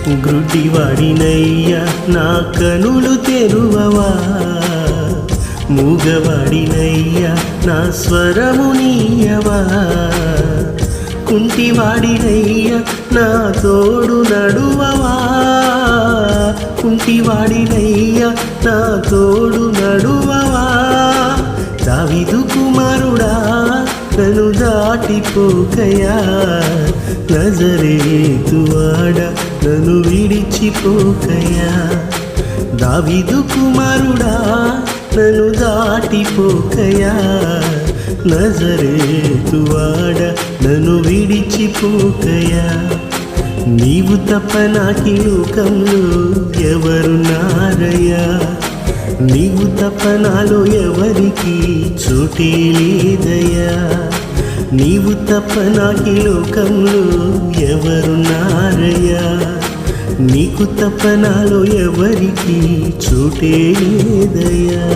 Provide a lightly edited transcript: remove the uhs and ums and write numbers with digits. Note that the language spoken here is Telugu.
గ్రుడ్డివాడినయ్యా నా కనులు తెరువవా, మూగవాడినయ్యా నా స్వరము నీయవా, కుంటివాడినయ్యా నా తోడు నడువవా, కుంటివాడినయ్యా నా తోడు నడువవా. దావీదు కుమారుడా నన్ను దాటిపోకయా, నజరేతువాడా నన్ను విడిచిపోకయా. దావీదు కుమారుడా నన్ను దాటిపోకయా, నజరేతువాడా నన్ను విడిచిపోకయా. నీవు తప్ప నాకి లోకంలో ఎవరున్నారయ్యా, నీవు తప్ప నాలో ఎవరికి చోటే లేదయ్యా. నీవు తప్ప నాకి లోకంలో ఎవరున్నారయ్యా, నీకు తప్ప నాలో ఎవరికి చోటే లేదయ్యా.